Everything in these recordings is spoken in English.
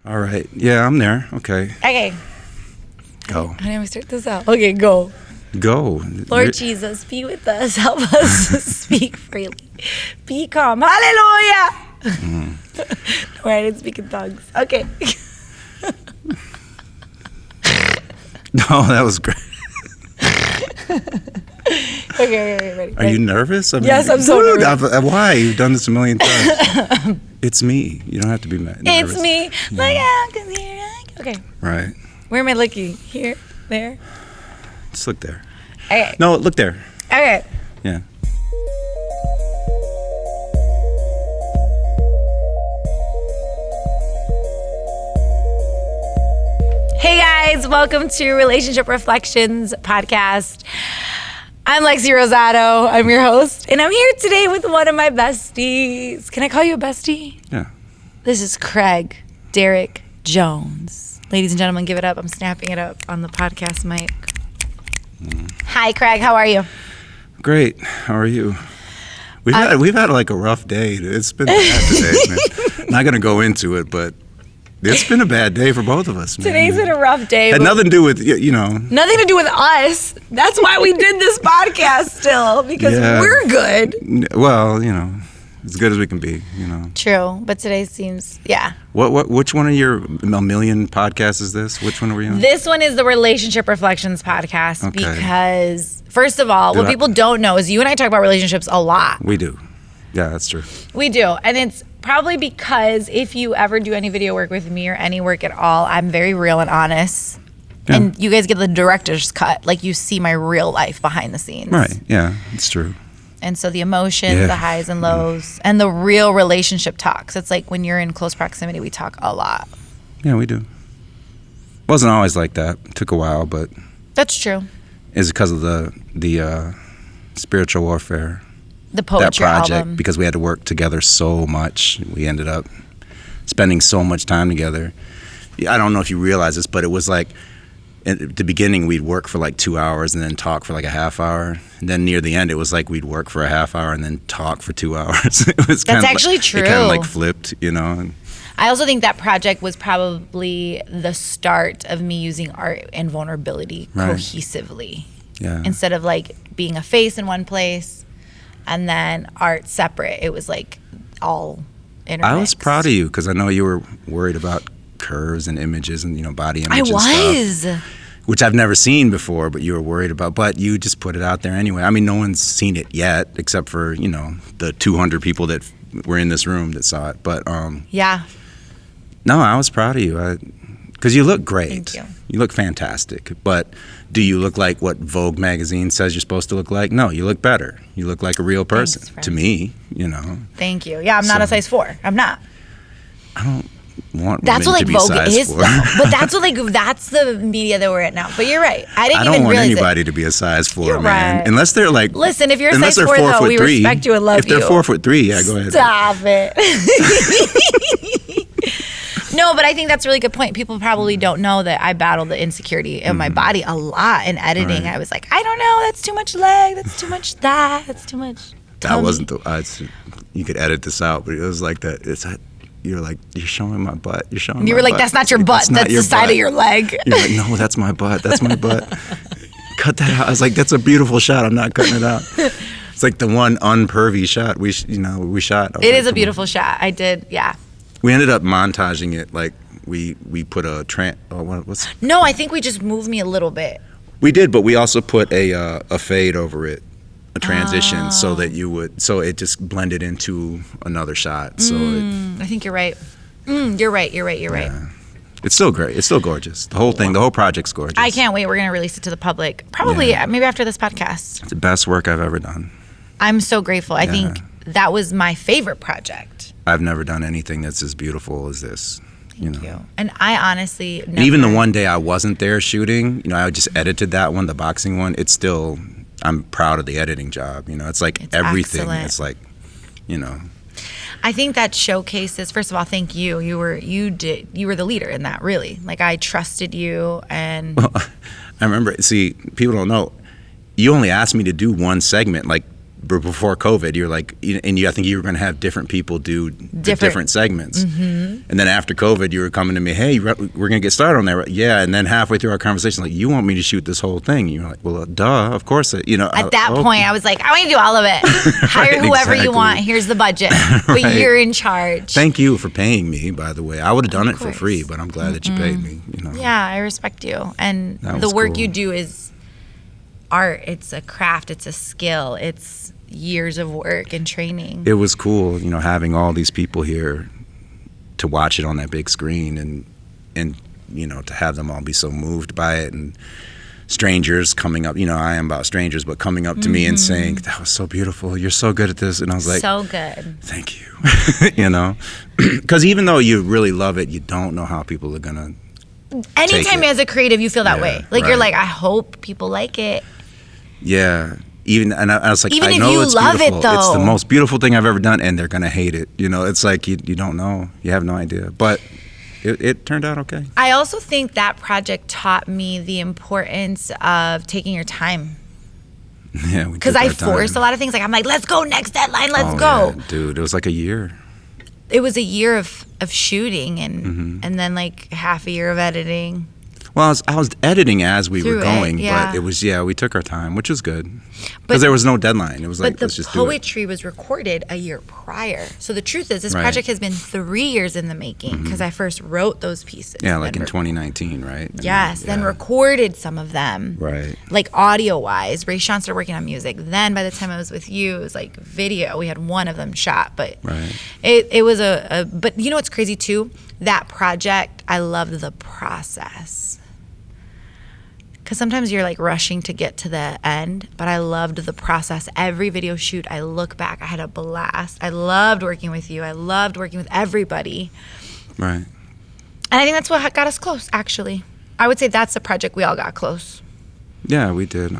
All right. Yeah, I'm there. Okay. Okay. Go. How do we start this out? Okay, go. Go. Lord Jesus, be with us. Help us speak freely. Be calm. Hallelujah. No, I didn't speak in tongues. Okay. No, that was great. Okay, ready. Are you nervous? Yes, I'm so nervous. Why? You've done this a million times. It's me. You don't have to be nervous. It's me. Look out, 'cause here okay. Right. Where am I looking? Here? There? Just look there. Okay. No, look there. Okay. Yeah. Hey guys, welcome to Relationship Reflections podcast. I'm Lexi Rosado. I'm your host, and I'm here today with one of my besties. Can I call you a bestie? Yeah. This is Craig Derek Jones. Ladies and gentlemen, give it up. I'm snapping it up on the podcast mic. Hi, Craig. How are you? Great. How are you? We've had like a rough day. It's been bad today, man. Not gonna go into it, but it's been a bad day for both of us, man. Today's been a rough day. Had nothing to do with, Nothing to do with us. That's why we did this podcast still, because we're good. Well, as good as we can be, True, but today seems, Which one of your a million podcasts is this? Which one are we on? This one is the Relationship Reflections podcast because, first of all, what people don't know is you and I talk about relationships a lot. We do. Yeah, that's true. We do, and it's probably because if you ever do any video work with me or any work at all, I'm very real and honest. Yeah. And you guys get the director's cut. Like, you see my real life behind the scenes. Right, yeah, it's true. And so the emotions, the highs and lows, and the real relationship talks. It's like when you're in close proximity, we talk a lot. Yeah, we do. Wasn't always like that. It took a while, but... That's true. It's because of the spiritual warfare. The poetry that project, album. because we had to work together so much. We ended up spending so much time together. I don't know if you realize this, but it was like at the beginning we'd work for like 2 hours and then talk for like a half hour. And then near the end it was like we'd work for a half hour and then talk for 2 hours. It was That's actually true. It kind of like flipped, I also think that project was probably the start of me using art and vulnerability cohesively. Yeah. Instead of like being a face in one place and then art separate, it was like all intermixed. I was proud of you because I know you were worried about curves and images and body image I and was. stuff, which I've never seen before, but you were worried about. But you just put it out there anyway. I mean, no one's seen it yet except for the 200 people that were in this room that saw it. But yeah. No, I was proud of you because you look great. Thank you. You look fantastic. But do you look like what Vogue magazine says you're supposed to look like? No, you look better. You look like a real person. Thanks, to me, Thank you. Yeah, I'm not a size 4. I'm not. I don't want that's women what to be Vogue size is 4. though. But that's the media that we're at now. But you're right. I don't even want realize anybody to be a size 4, You're man. right. Unless they're like, listen, if you're a unless size they're 4 though, we 4'3", respect you and love you. If they're 4'3", yeah, go ahead. Stop it. No, but I think that's a really good point. People probably don't know that I battled the insecurity in my body a lot in editing. Right. I was like, I don't know, that's too much leg, that's too much thigh, that's too much tummy. That wasn't you could edit this out, but it was like that. You're like, you're showing my butt. You're showing. You were my like, butt. that's not your butt. That's the side of your leg. You're like, no, that's my butt. That's my butt. Cut that out. I was like, that's a beautiful shot. I'm not cutting it out. It's like the one unpervy shot we shot. It is a beautiful shot. I did, yeah. We ended up montaging it. Like we put a No, I think we just moved me a little bit. We did, but we also put a fade over it. A transition so it just blended into another shot. So I think you're right. You're right. Yeah. It's still great. It's still gorgeous. The whole thing, the whole project's gorgeous. I can't wait. We're going to release it to the public. Probably maybe after this podcast. It's the best work I've ever done. I'm so grateful. I think that was my favorite project. I've never done anything that's as beautiful as this. Thank you. And I honestly never... And even the one day I wasn't there shooting, I just edited that one, the boxing one. It's still... I'm proud of the editing job. It's like it's everything. Excellent. It's like, I think that showcases. First of all, thank you. You were the leader in that. Really, like I trusted you. And well, I remember. See, people don't know. You only asked me to do one segment. Like before COVID, you're like, and I think you were going to have different people do different segments. And then after COVID, you were coming to me, hey, we're going to get started on that. Yeah. And then halfway through our conversation, like, you want me to shoot this whole thing? You're like, well, duh, of course. At that point, I was like, I want you to do all of it. Hire whoever you want. Here's the budget. But you're in charge. Thank you for paying me, by the way. I would have done it for free, but I'm glad that you paid me. Yeah, I respect you. And the work you do is art. It's a craft. It's a skill. It's years of work and training. It was cool, having all these people here to watch it on that big screen and to have them all be so moved by it, and strangers coming up, I am about strangers, but coming up to me and saying, that was so beautiful, you're so good at this. And I was like, so good. Thank you. Because even though you really love it, you don't know how people are gonna anytime as a creative you feel that way. Like, you're like, I hope people like it. Yeah. And I was like, even I know if you it's love beautiful. It, though. It's the most beautiful thing I've ever done, and they're gonna hate it. It's like you don't know. You have no idea. But it turned out okay. I also think that project taught me the importance of taking your time. Yeah, because I forced a lot of things. Like, I'm like, let's go, next deadline, let's go. Yeah, dude, it was like a year. It was a year of shooting and then like half a year of editing. Well, I was editing as we were going, yeah. But it was, we took our time, which was good. Because there was no deadline. It was like, let's just do it. But the poetry was recorded a year prior. So the truth is, this project has been 3 years in the making, because I first wrote those pieces. Yeah, like in 2019, right? Yes, then recorded some of them. Right. Like audio-wise. Ray Sean started working on music. Then by the time I was with you, it was like video. We had one of them shot. But it was but you know what's crazy too? That project, I loved the process. Because sometimes you're like rushing to get to the end, but I loved the process. Every video shoot, I look back, I had a blast. I loved working with you. I loved working with everybody. Right. And I think that's what got us close, actually. I would say that's the project we all got close. Yeah, we did.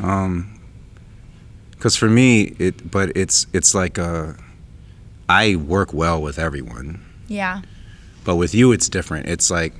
Because for me, it's like I work well with everyone. Yeah. But with you, it's different. It's like,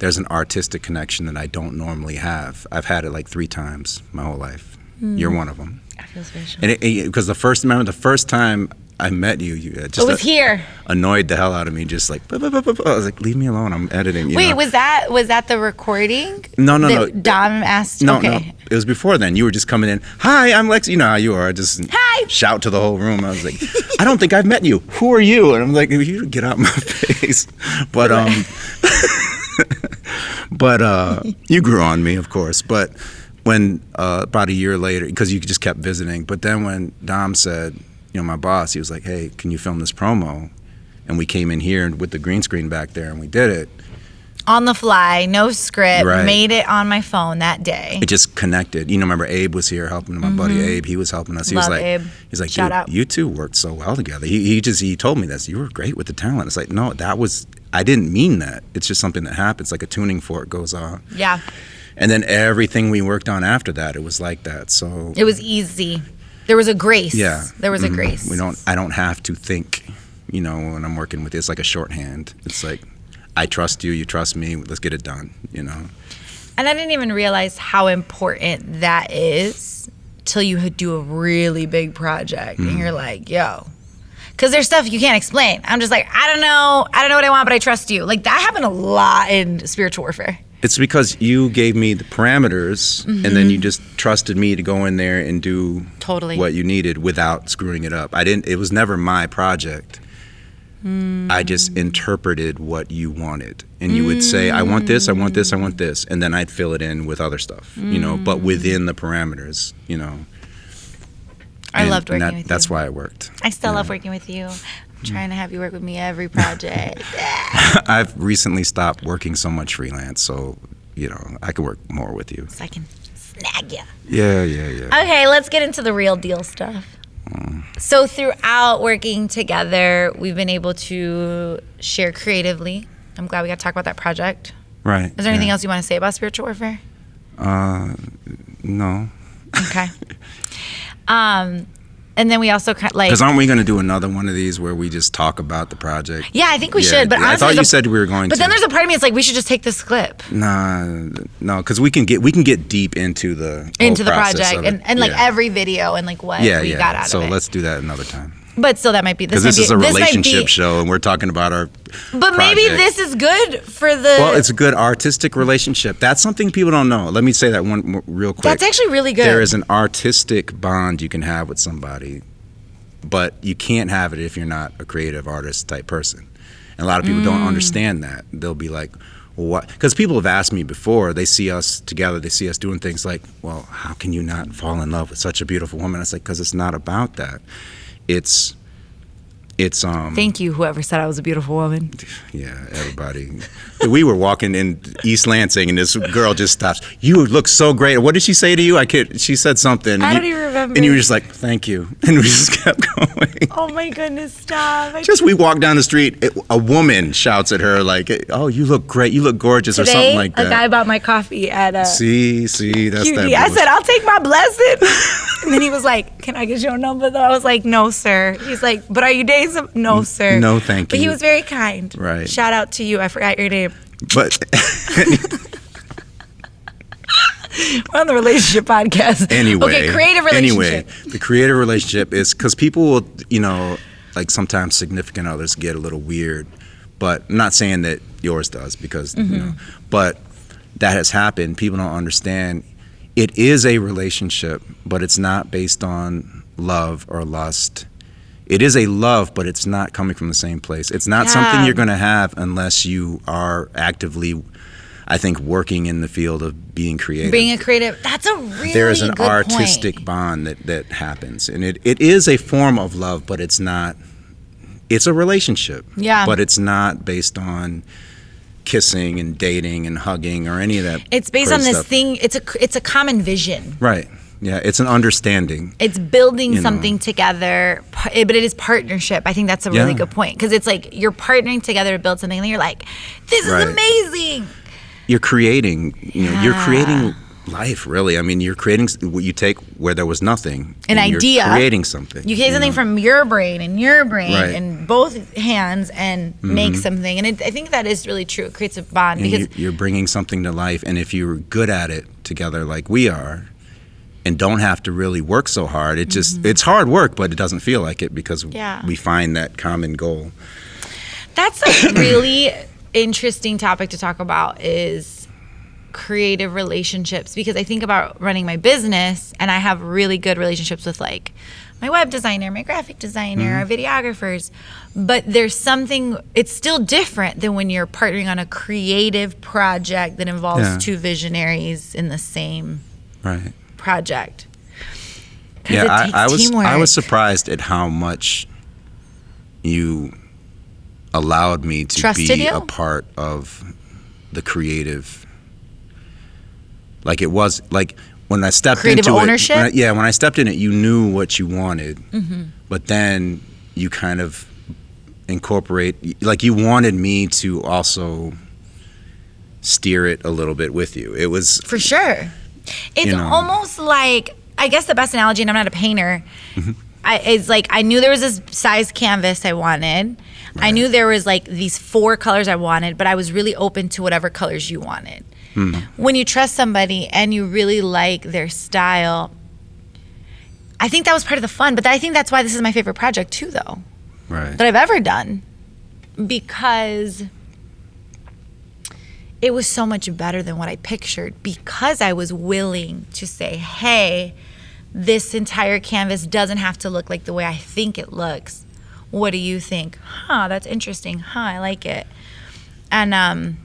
there's an artistic connection that I don't normally have. I've had it like 3 times my whole life. You're one of them. I feel special. And because the first time I met you, just it was here. Annoyed the hell out of me, just like, I was like, leave me alone, I'm editing. Wait, was that the recording? No. Dom asked. No, okay. no, it was before then. You were just coming in. Hi, I'm Lex. You know how you are. Just hi. Shout to the whole room. I was like, I don't think I've met you. Who are you? And I'm like, you get out my face. But But you grew on me, of course. But when about a year later, because you just kept visiting. But then when Dom said, my boss, he was like, hey, can you film this promo? And we came in here with the green screen back there, and we did it. On the fly, no script, right. Made it on my phone that day. It just connected. Remember Abe was here helping, my buddy Abe, he was helping us. He Love was like, Abe. He's like, Shout dude, out. You two worked so well together. He told me this. You were great with the talent. It's like, no, I didn't mean that. It's just something that happens, like a tuning fork goes on. Yeah. And then everything we worked on after that, it was like that. So it was easy. There was a grace. Yeah. There was a grace. I don't have to think, when I'm working with it. It's like a shorthand. It's like, I trust you, you trust me, let's get it done, And I didn't even realize how important that is till you do a really big project and you're like, yo. Because there's stuff you can't explain. I'm just like, I don't know what I want, but I trust you. Like, that happened a lot in spiritual warfare. It's because you gave me the parameters and then you just trusted me to go in there and do what you needed without screwing it up. It was never my project. I just interpreted what you wanted. And you would say, I want this, I want this, I want this. And then I'd fill it in with other stuff, but within the parameters, I loved working with you. That's why it worked. I still love working with you. I'm trying to have you work with me every project. I've recently stopped working so much freelance, so, I can work more with you. So I can snag you. Yeah. Okay, let's get into the real deal stuff. So throughout working together, we've been able to share creatively. I'm glad we got to talk about that project. Right. Is there anything else you want to say about spiritual warfare? No. Okay. And And then we also like... Because aren't we going to do another one of these where we just talk about the project? Yeah, I think we should. But I thought you said we were going to. But then there's a part of me that's like, we should just take this clip. No, because we can get deep into the project and like every video and like what we got out of it. So let's do that another time. But still, that might be... Because this is a relationship show, and we're talking about our But maybe this is good for the... Well, it's a good artistic relationship. That's something people don't know. Let me say that one real quick. That's actually really good. There is an artistic bond you can have with somebody, but you can't have it if you're not a creative artist type person. And a lot of people don't understand that. They'll be like, well, what? Because people have asked me before, they see us together, they see us doing things like, well, how can you not fall in love with such a beautiful woman? I was like, because it's not about that. It's Thank you, whoever said I was a beautiful woman. Yeah, everybody. We were walking in East Lansing, and this girl just stops. You look so great. What did she say to you? She said something. I don't even remember. And you were just like, thank you. And we just kept going. Oh my goodness, stop. We walk down the street, a woman shouts at her like, oh, you look great. You look gorgeous. Today, or something like that. A guy bought my coffee at a... See, that's QD. that. I said, I'll take my blessing. And then he was like, can I get your number though? I was like, no, sir. He's like, but are you dating some? No, sir. No, thank you. But he was very kind. Right. Shout out to you. I forgot your name. But... We're on the relationship podcast. Anyway. Okay, creative relationship. Anyway, the creative relationship is because people will, like sometimes significant others get a little weird, but I'm not saying that yours does because, but that has happened. People don't understand. It is a relationship, but it's not based on love or lust. It is a love, but it's not coming from the same place. It's not something you're going to have unless you are actively, I think, working in the field of being creative. Being a creative, that's a really There is an good artistic point. bond that happens. And it is a form of love, but it's not, it's a relationship. Yeah. But it's not based on kissing and dating and hugging or any of that. It's based on this thing, it's a common vision. Right. Yeah, it's an understanding. It's building something together, but it is partnership. I think that's a really good point because it's like you're partnering together to build something and you're like, this is amazing. You're creating, you're creating life, really. I mean, you're creating what you take where there was nothing. An idea. You're creating something. You take something from your brain and both hands and make something. And I think that is really true. It creates a bond because you're bringing something to life. And if you're good at it together like we are, and don't have to really work so hard. It just it's hard work, but it doesn't feel like it because we find that common goal. That's a really interesting topic to talk about is creative relationships because I think about running my business and I have really good relationships with like my web designer, my graphic designer, our videographers, but there's something, it's still different than when you're partnering on a creative project that involves two visionaries in the same project. Yeah, I was surprised at how much you allowed me to Trusted be you? a part of the creative. Like it was like when I stepped creative into ownership? it. When I stepped in it, you knew what you wanted, but then you kind of incorporate. Like you wanted me to also steer it a little bit with you. It was for sure. It's almost like, I guess the best analogy, and I'm not a painter, is like I knew there was this size canvas I wanted. Right. I knew there was like these 4 colors I wanted, but I was really open to whatever colors you wanted. When you trust somebody and you really like their style, I think that was part of the fun. But I think that's why this is my favorite project too, though, that I've ever done, because it was so much better than what I pictured because I was willing to say, hey, this entire canvas doesn't have to look like the way I think it looks. What do you think? That's interesting. I like it. And I'm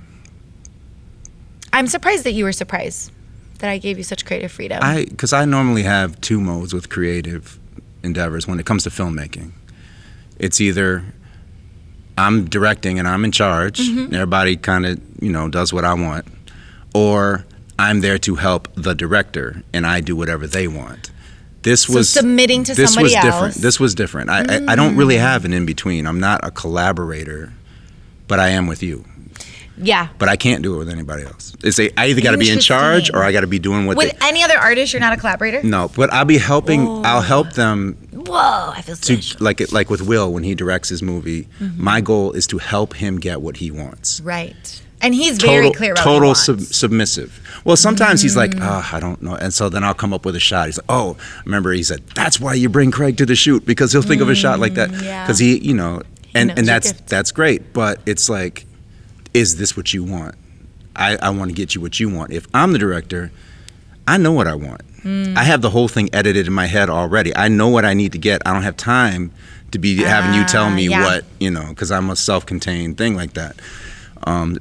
surprised that you were surprised that I gave you such creative freedom. Because I normally have 2 modes with creative endeavors when it comes to filmmaking. It's either I'm directing and I'm in charge, and everybody kind of, does what I want, or I'm there to help the director and I do whatever they want. This was submitting to somebody else. This was different. I don't really have an in-between. I'm not a collaborator, but I am with you. Yeah. But I can't do it with anybody else. It's I either got to be in charge or I got to be doing what with any other artist, you're not a collaborator? No, but I'll be helping. Whoa. I'll help them. Whoa, I feel special. Like with Will when he directs his movie. My goal is to help him get what he wants. Right. And he's very clear about what he wants. Submissive. Well, sometimes he's like, I don't know. And so then I'll come up with a shot. He's like, oh, remember he said, that's why you bring Craig to the shoot, because he'll think of a shot like that. Because he, and that's great. But it's like, is this what you want? I want to get you what you want. If I'm the director, I know what I want. I have the whole thing edited in my head already. I know what I need to get. I don't have time to be having you tell me what, because I'm a self-contained thing like that.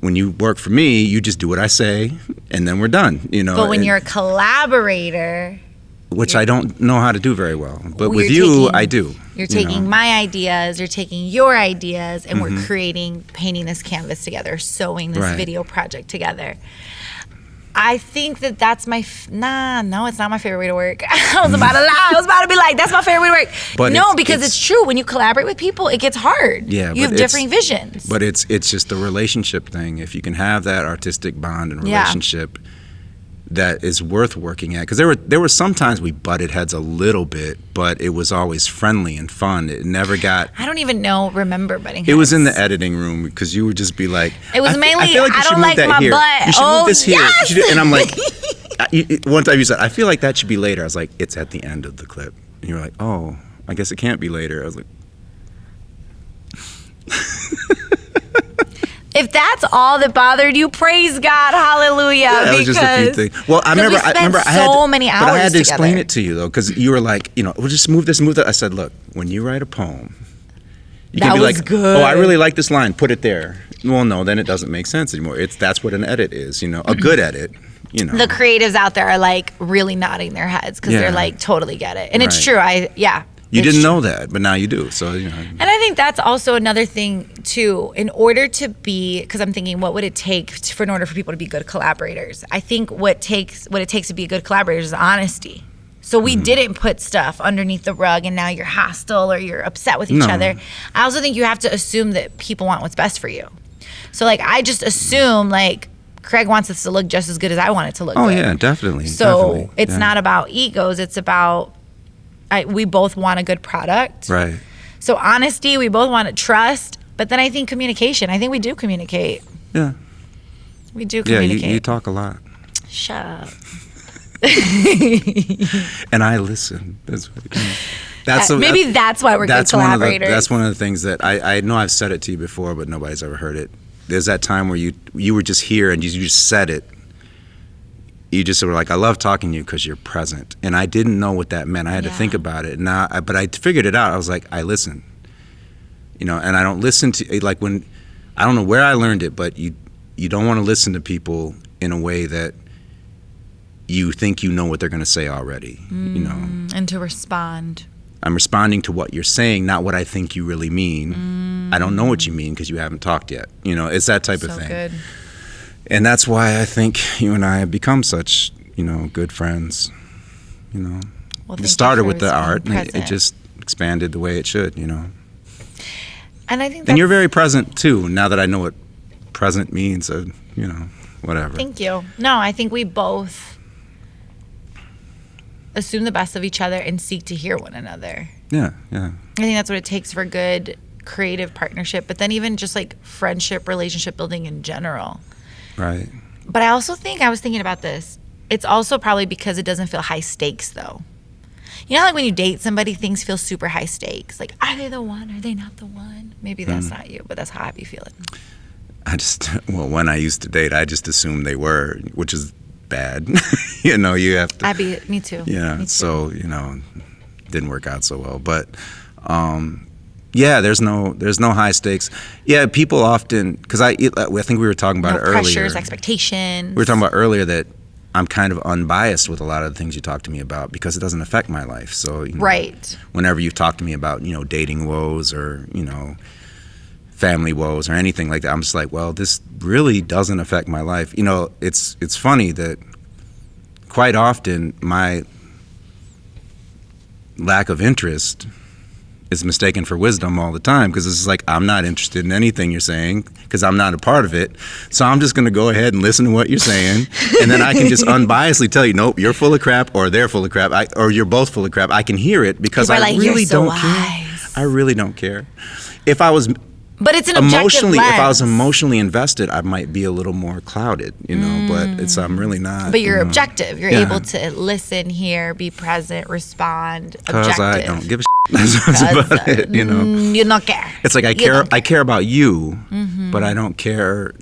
When you work for me, you just do what I say, and then we're done. But when you're a collaborator, which I don't know how to do very well, but with you, I do. You're taking my ideas, you're taking your ideas, and we're painting this canvas together, sewing this video project together. I think that's my no, it's not my favorite way to work. I was about to lie. I was about to be like, that's my favorite way to work. But no, because it's true. When you collaborate with people, it gets hard. Yeah, you have differing visions. But it's just a relationship thing. If you can have that artistic bond and relationship, that is worth working at. Because there were some times we butted heads a little bit, but it was always friendly and fun. It never got. I don't even remember butting heads. It was in the editing room because you would just be like. It was mainly. I don't like my here. butt. You should move this here. Yes! And I'm like, one time you said, I feel like that should be later. I was like, it's at the end of the clip. And you were like, oh, I guess it can't be later. I was like. If that's all that bothered you, praise God, hallelujah. Yeah, it was just a few things. Well, I remember many hours but I had to explain together. it to you though, because you were like, we'll just move this, move that. I said, look, when you write a poem, you can be like, good. oh, I really like this line, put it there. Well, no, then it doesn't make sense anymore. That's what an edit is, a good edit. The creatives out there are like really nodding their heads because they're like totally get it, and it's true. You didn't know that, but now you do. So And I think that's also another thing too. In order to be, because I'm thinking, what would it take in order for people to be good collaborators? I think what it takes to be a good collaborator is honesty. So we didn't put stuff underneath the rug, and now you're hostile or you're upset with each other. I also think you have to assume that people want what's best for you. So I just assume Craig wants this to look just as good as I want it to look. Oh good. Yeah, definitely. So it's not about egos. It's about. We both want a good product. Right. So honesty, we both want to trust, but then I think communication. I think we do communicate. Yeah. We do communicate. Yeah, you talk a lot. Shut up. And I listen. That's why we're good collaborators. That's one of the things that I know I've said it to you before, but nobody's ever heard it. There's that time where you were just here and you just said it. You just were like, I love talking to you because you're present. And I didn't know what that meant. I had to think about it. But I figured it out. I was like, I listen. And I don't listen to, when, I don't know where I learned it, but you don't want to listen to people in a way that you think you know what they're going to say already, And to respond. I'm responding to what you're saying, not what I think you really mean. I don't know what you mean because you haven't talked yet. It's that type of thing. Good. And that's why I think you and I have become such, good friends. Well, it started with the art, and it just expanded the way it should, And I think and you're very present too. Now that I know what present means, whatever. Thank you. No, I think we both assume the best of each other and seek to hear one another. Yeah. I think that's what it takes for good creative partnership, but then even just friendship, relationship building in general. Right. But I also think, I was thinking about this, it's also probably because it doesn't feel high stakes though. When you date somebody, things feel super high stakes. Are they the one? Are they not the one? Maybe that's not you, but that's how I be feeling. When I used to date, I just assumed they were, which is bad. You have to. Me too. Yeah. Me too. So, didn't work out so well. But, yeah, there's no high stakes. Yeah, people often, because I think we were talking about it earlier. Pressures, expectations. We were talking about earlier that I'm kind of unbiased with a lot of the things you talk to me about because it doesn't affect my life. So right. Whenever you talk to me about dating woes or family woes or anything like that, I'm just like, well, this really doesn't affect my life. It's funny that quite often my lack of interest is mistaken for wisdom all the time, because it's like, I'm not interested in anything you're saying because I'm not a part of it. So I'm just going to go ahead and listen to what you're saying. And then I can just unbiasedly tell you, nope, you're full of crap, or they're full of crap, or you're both full of crap. I can hear it because I really don't care. I really don't care. If I was... But it's an objective lens. If I was emotionally invested, I might be a little more clouded, but I'm really not. But you're objective. You're able to listen, hear, be present, respond, objective. Because I don't give a shit. That's about it, You don't care. It's like I care about you, but I don't care,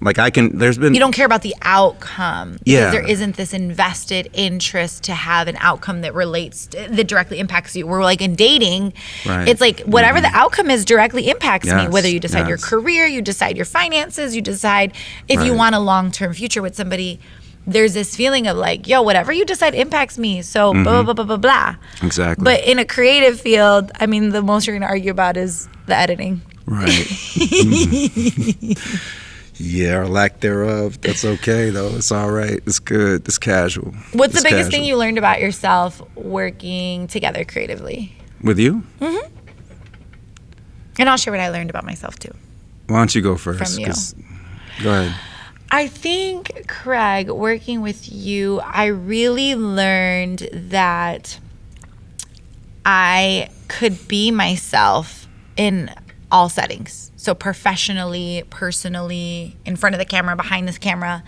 Like you don't care about the outcome because there isn't this invested interest to have an outcome that that directly impacts you. We're like in dating, right. It's like whatever the outcome is directly impacts me, whether you decide your career, you decide your finances, you decide if you want a long-term future with somebody. There's this feeling of like, yo, whatever you decide impacts me. So blah, blah, blah, blah, blah. Exactly. But in a creative field, I mean, the most you're going to argue about is the editing. Right. Yeah, or lack thereof. That's okay, though. It's all right. It's good. It's casual. What's the biggest thing you learned about yourself working together creatively? With you? Mm-hmm. And I'll share what I learned about myself, too. Why don't you go first? From you. Go ahead. I think, Craig, working with you, I really learned that I could be myself in all settings. So professionally, personally, in front of the camera, behind this camera.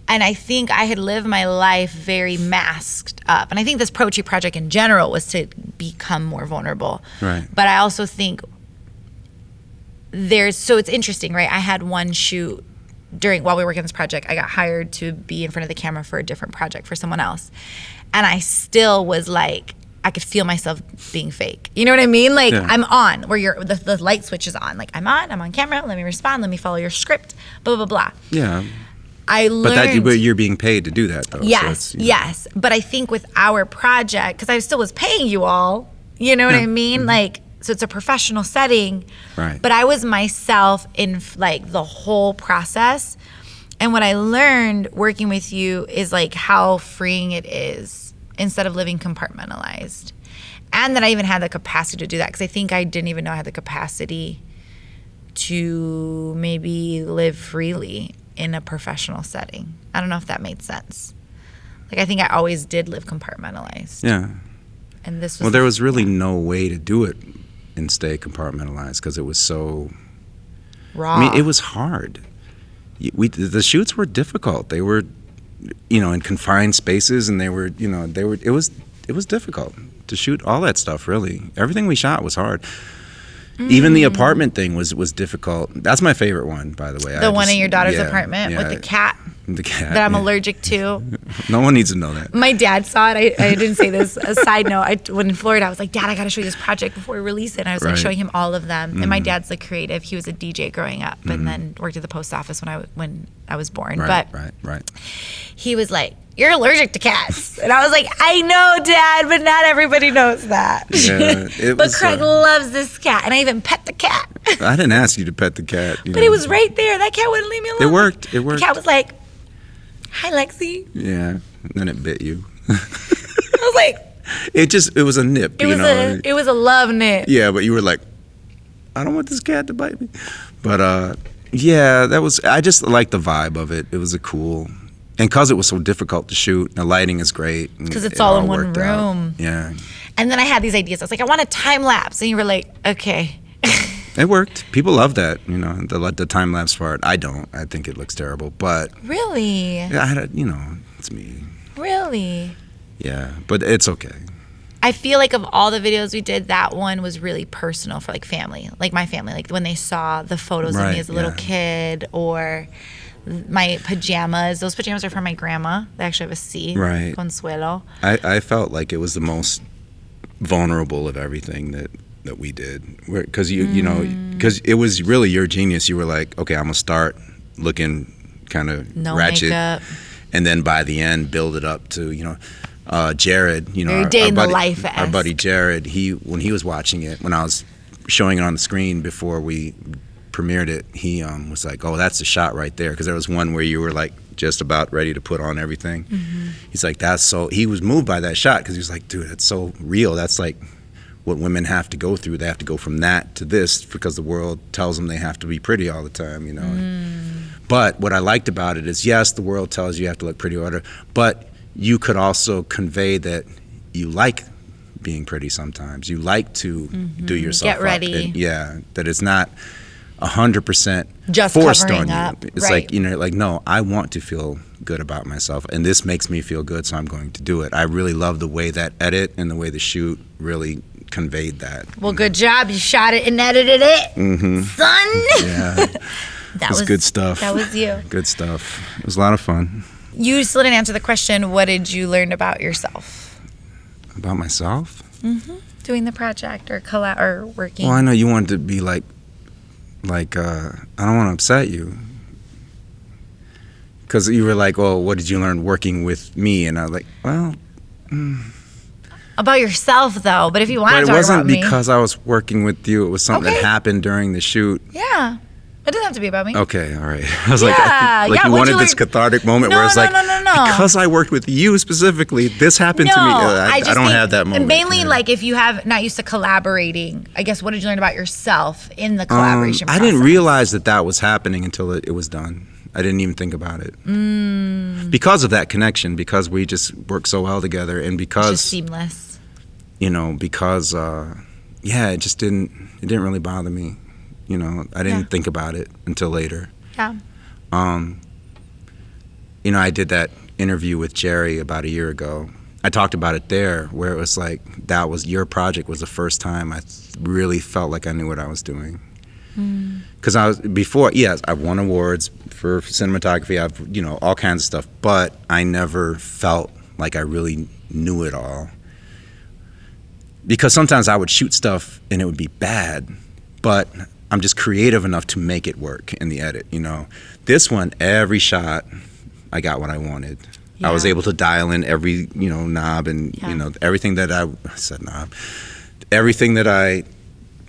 And I think I had lived my life very masked up. And I think this poetry project in general was to become more vulnerable. Right. But I also think so it's interesting, right? I had one shoot while we were working on this project. I got hired to be in front of the camera for a different project for someone else. And I still was like, I could feel myself being fake. You know what I mean? Like I'm on, where the light switch is on. Like I'm on camera, let me respond, let me follow your script, blah, blah, blah. Yeah. I learned. But you're being paid to do that, though. Yes, so yes. But I think with our project, because I still was paying you all, you know what I mean? Mm-hmm. Like, so it's a professional setting. Right. But I was myself in like the whole process. And what I learned working with you is like how freeing it is instead of living compartmentalized. And that I even had the capacity to do that, because I think I didn't even know I had the capacity to maybe live freely in a professional setting. I don't know if that made sense. Like, I think I always did live compartmentalized. Yeah. And this was there was really no way to do it and stay compartmentalized, because it was so raw. I mean, it was hard. The shoots were difficult. They were, in confined spaces, and it was difficult to shoot all that stuff, really. Everything we shot was hard. Even the apartment thing was difficult. That's my favorite one, by the way. The one in your daughter's apartment with the cat. The cat that I'm allergic to. No one needs to know that. My dad saw it. I didn't say this. A side note, when in Florida, I was like, Dad, I got to show you this project before we release it. And I was like showing him all of them. And my dad's the creative. He was a DJ growing up, and then worked at the post office when I was born. Right. He was like, you're allergic to cats. And I was like, I know, Dad, but not everybody knows that. Yeah, but Craig loves this cat. And I even pet the cat. I didn't ask you to pet the cat. But it was right there. That cat wouldn't leave me alone. It worked. The cat was like, hi, Lexi. Yeah. And then it bit you. I was like. It was a nip. It was a love nip. Yeah, but you were like, I don't want this cat to bite me. But, I just liked the vibe of it. It was a cool... And because it was so difficult to shoot, the lighting is great. Because it's all in one room. Yeah. And then I had these ideas. I was like, I want a time lapse. And you were like, okay. It worked. People love that, the time lapse part. I don't. I think it looks terrible. But really? Yeah, it's me. Really? Yeah, but it's okay. I feel like of all the videos we did, that one was really personal for like family, like my family, like when they saw the photos of me as a little kid, or my pajamas. Those pajamas are from my grandma. They actually have a C. Right. Consuelo. I felt like it was the most vulnerable of everything that we did, because because it was really your genius. You were like, okay, I'm gonna start looking kind of ratchet, makeup. And then by the end build it up to Jared. Our buddy Jared. When he was watching it, when I was showing it on the screen before we premiered it, he was like, oh, that's the shot right there, because there was one where you were like just about ready to put on everything. Mm-hmm. He's like, he was moved by that shot, because he was like, dude, that's so real. That's like what women have to go through. They have to go from that to this because the world tells them they have to be pretty all the time, you know. But what I liked about it is, yes, the world tells you have to look pretty, but you could also convey that you like being pretty sometimes. You like to do yourself Get ready. up. And, that it's not 100% just forced covering on up. you. It's right. like, you know, like, no, I want to feel good about myself, and this makes me feel good, so I'm going to do it. I really love the way that edit and the way the shoot really conveyed that. Well, good job. You shot it and edited it, son. Yeah. That was good stuff. That was you. Good stuff. It was a lot of fun. You still didn't answer the question, what did you learn about yourself? About myself? Doing the project or working? Well, I know you wanted to be like I don't want to upset you. Because you were like, oh, what did you learn working with me? And I was like, well... About yourself, though. But if you want to talk about me... But it wasn't because I was working with you. It was something that happened during the shoot. Yeah. It doesn't have to be about me. Okay, all right. I was like you wanted this cathartic moment where it's like, because I worked with you specifically, this happened to me. I don't have that moment. Mainly, like, if you have not used to collaborating, I guess, what did you learn about yourself in the collaboration process? I didn't realize that was happening until it was done. I didn't even think about it. Because of that connection, because we just work so well together, and because... It's just seamless. You know, because, it just didn't really bother me. You know, I didn't think about it until later. Yeah. You know, I did that interview with Jerry about a year ago. I talked about it there, where it was like, your project was the first time I really felt like I knew what I was doing. Because I've won awards for cinematography, I've, you know, all kinds of stuff, but I never felt like I really knew it all. Because sometimes I would shoot stuff and it would be bad, but I'm just creative enough to make it work in the edit, you know. This one, every shot, I got what I wanted. Yeah. I was able to dial in every, you know, knob and, you know, everything that everything that I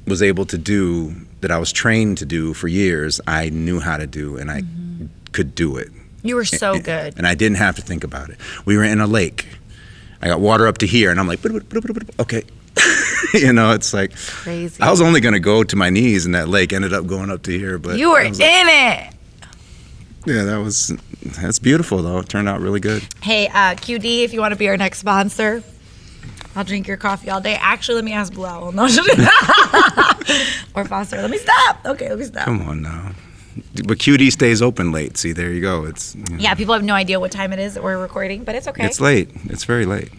was able to do, that I was trained to do for years, I knew how to do, and I could do it. You were so good. And I didn't have to think about it. We were in a lake. I got water up to here, and I'm like, okay. You know, it's like crazy. I was only going to go to my knees in that lake, ended up going up to here, but you were in it. Yeah, that's beautiful though. It turned out really good. Hey, QD, if you want to be our next sponsor, I'll drink your coffee all day. Actually, let me ask Blue Owl. No, or Foster. Let me stop. Okay, let me stop. Come on now. But QD stays open late. See, there you go. It's Yeah, people have no idea what time it is that we're recording, but it's okay. It's late. It's very late.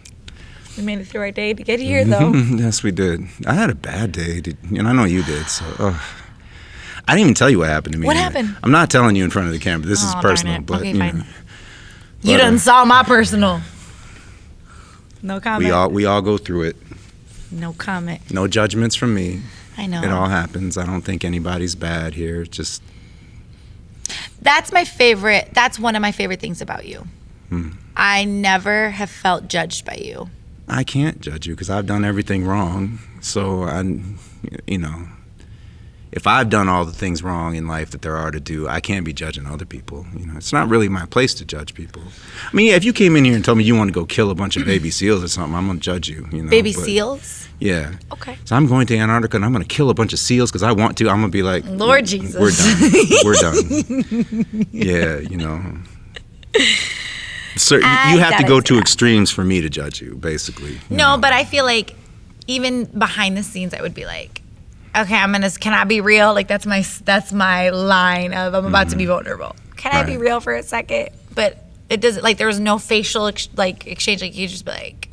We made it through our day to get here, though. Yes, we did. I had a bad day, and I know you did. So, I didn't even tell you what happened to me. What happened? I'm not telling you in front of the camera. This is personal. But okay, fine. You done saw my personal. No comment. We all go through it. No comment. No judgments from me. I know. It all happens. I don't think anybody's bad here. Just. That's my favorite. That's one of my favorite things about you. I never have felt judged by you. I can't judge you because I've done everything wrong. So if I've done all the things wrong in life that there are to do, I can't be judging other people. You know, it's not really my place to judge people. I mean, if you came in here and told me you want to go kill a bunch of baby seals or something, I'm gonna judge you. You know, baby seals? Yeah. Okay. So I'm going to Antarctica and I'm gonna kill a bunch of seals because I want to. I'm gonna be like, Lord Jesus, we're done. We're done. Yeah, you know. So you have to go to extremes for me to judge you, basically. No, but I feel like even behind the scenes, I would be like, okay, can I be real? Like that's my line of I'm about to be vulnerable. Can I be real for a second? But it doesn't, like there was no facial exchange. Like you just be like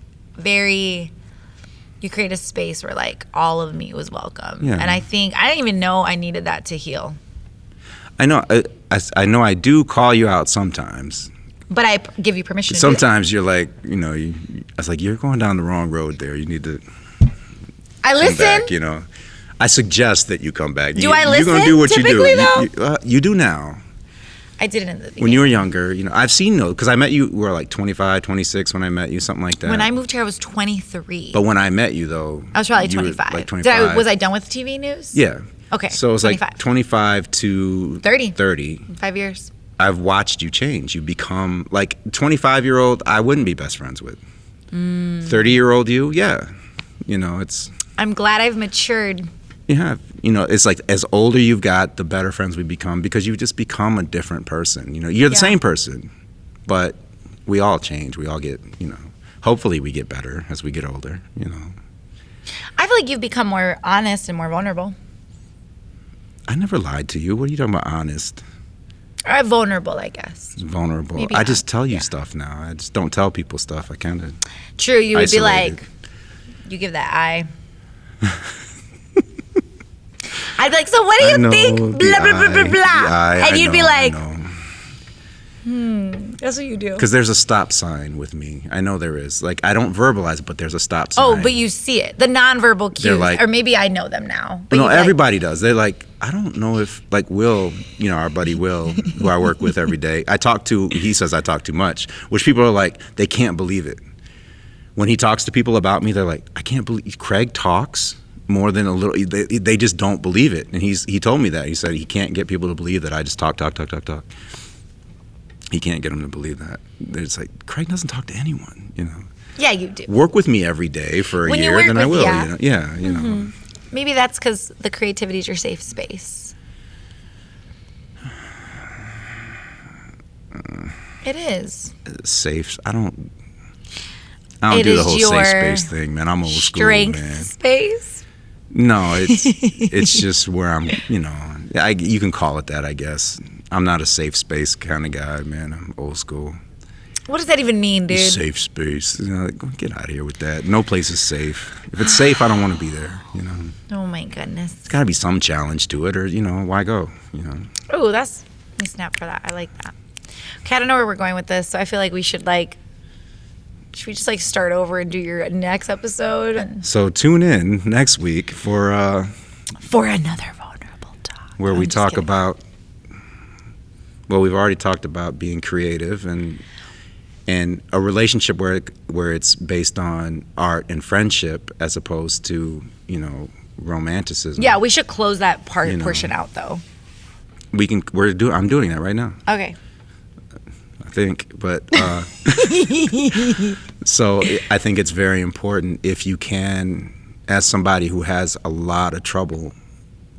you create a space where like all of me was welcome. Yeah. And I think I didn't even know I needed that to heal. I know. I know. I do call you out sometimes. But I give you permission. Sometimes you're like, you know, I was like, you're going down the wrong road there. You need to. I listen. Back, you know, I suggest that you come back. I listen? You're gonna do what typically, you do. You do now. I did it in the beginning. When you were younger, you know, I've seen those because I met you. We were like 25, 26 when I met you, something like that. When I moved here, I was 23. But when I met you, though, I was probably 25. Like 25. Was I done with TV news? Yeah. Okay. So it was 25. Like 25 to 30. 5 years. I've watched you change. You become like 25-year-old. I wouldn't be best friends with. 30-year-old you, yeah. You know, it's. I'm glad I've matured. You have. It's like as older you've got, the better friends we become because you just become a different person. You're the same person, but we all change. We all get, hopefully we get better as we get older, I feel like you've become more honest and more vulnerable. I never lied to you. What are you talking about, honest? Or vulnerable, I guess. Vulnerable. Maybe I not. just tell you stuff now. I just don't tell people stuff. I kind of True, you would isolated. be like, you give that eye. I'd be like, so what do you think? Blah, blah, blah, blah, blah. And you'd be like, that's what you do. Because there's a stop sign with me. I know there is. Like, I don't verbalize it, but there's a stop sign. Oh, but you see it. The nonverbal cues. Like, or maybe I know them now. But no, everybody does. They're like, I don't know if, like Will, our buddy Will, who I work with every day, he says I talk too much, which people are like, they can't believe it. When he talks to people about me, they're like, I can't believe Craig talks more than a little. They just don't believe it. And he told me that. He said he can't get people to believe that I just talk. He can't get them to believe that. It's like, Craig doesn't talk to anyone, Yeah, you do. Work with me every day for a year, then I will, Mm-hmm. Maybe that's because the creativity is your safe space. It is. Safe. I don't do the whole safe space thing, man. I'm old school, man. Strength space? No, it's just where I'm, you can call it that, I guess. I'm not a safe space kind of guy, man. I'm old school. What does that even mean, dude? Safe space. Get out of here with that. No place is safe. If it's safe, I don't want to be there, Oh, my goodness. There's got to be some challenge to it or, why go, Oh, let me snap for that. I like that. Okay, I don't know where we're going with this, so I feel like we should, should we just, start over and do your next episode? So tune in next week for another vulnerable talk. Where we talk about, well, we've already talked about being creative and a relationship where it's based on art and friendship as opposed to, romanticism. Yeah, we should close that portion out, though. I'm doing that right now. Okay. I think, but so I think it's very important if you can, as somebody who has a lot of trouble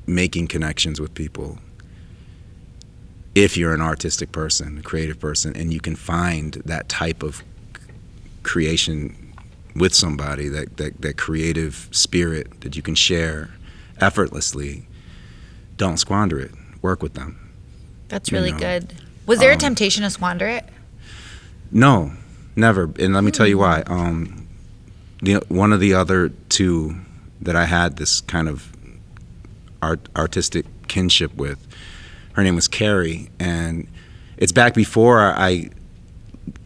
making connections with people, if you're an artistic person, a creative person, and you can find that type of creation with somebody, that creative spirit that you can share effortlessly, don't squander it. Work with them. That's really good. Was there a temptation to squander it? No, never. And let me tell you why. One of the other two that I had this kind of artistic kinship with, her name was Carrie, and it's back before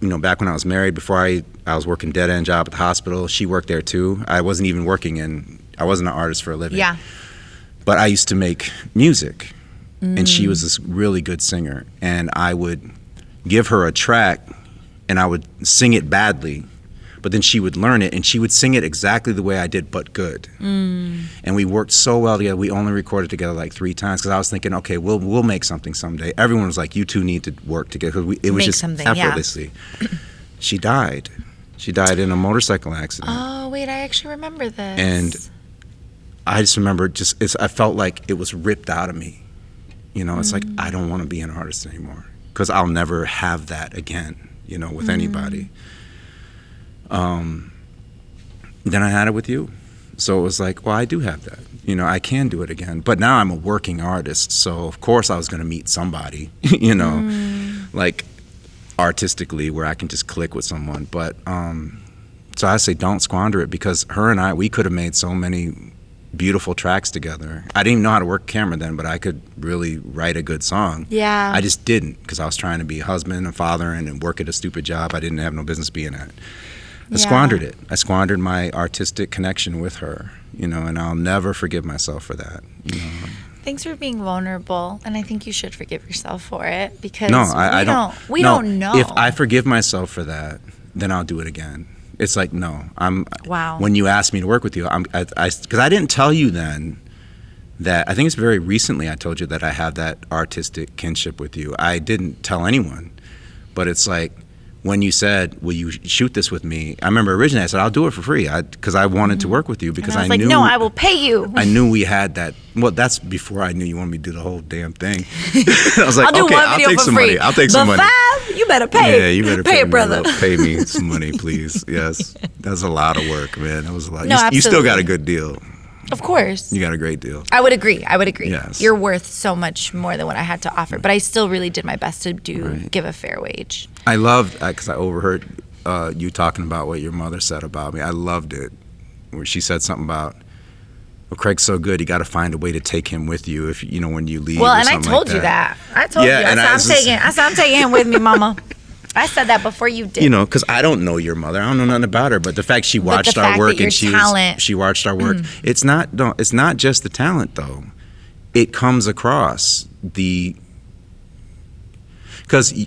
back when I was married, before I was working dead-end job at the hospital. She worked there too. I wasn't even working I wasn't an artist for a living. Yeah. But I used to make music, and she was this really good singer, and I would give her a track, and I would sing it badly, but then she would learn it, and she would sing it exactly the way I did, but good. And we worked so well together. We only recorded together 3 times because I was thinking, okay, we'll make something someday. Everyone was like, you two need to work together because it was just effortlessly. Yeah. She died. She died in a motorcycle accident. Oh, wait, I actually remember this. And I just remember I felt like it was ripped out of me. It's like, I don't want to be an artist anymore because I'll never have that again, with anybody. Then I had it with you. So it was like, well, I do have that. I can do it again. But now I'm a working artist, so of course I was going to meet somebody, artistically where I can just click with someone. But so I say don't squander it because her and we could have made so many beautiful tracks together. I didn't even know how to work camera then, but I could really write a good song. Yeah. I just didn't because I was trying to be a husband and father and work at a stupid job I didn't have no business being at. I squandered it. I squandered my artistic connection with her, and I'll never forgive myself for that. Thanks for being vulnerable, and I think you should forgive yourself for it because we don't know. If I forgive myself for that, then I'll do it again. It's like, no, Wow. When you asked me to work with you, because I didn't tell you then that, I think it's very recently I told you that I have that artistic kinship with you. I didn't tell anyone, but it's like, when you said, will you shoot this with me? I remember originally I said, I'll do it for free because I wanted to work with you because And I was I like, knew. no, I will pay you. I knew we had that. Well, that's before I knew you wanted me to do the whole damn thing. I was like, I'll do okay, one I'll video take for some free. money. I'll take some But money. 5, you better pay. Yeah, you better pay pay it, me, brother. Pay me some money, please. Yes, that's a lot of work, man. That was a lot. No, you still got absolutely. a good deal. Of course. You got a great deal. I would agree. Yes. You're worth so much more than what I had to offer, but I still really did my best to give a fair wage. I loved, because I overheard you talking about what your mother said about me. I loved it, where she said something about, well, Craig's so good, you got to find a way to take him with you if when you leave. Well, or and I something told like you that. I told Yeah, you. and I said I'm taking him with me, Mama. I said that before you did. Because I don't know your mother. I don't know nothing about her. But the fact she watched the our fact work that and your she watched our work. It's not just the talent though. It comes across because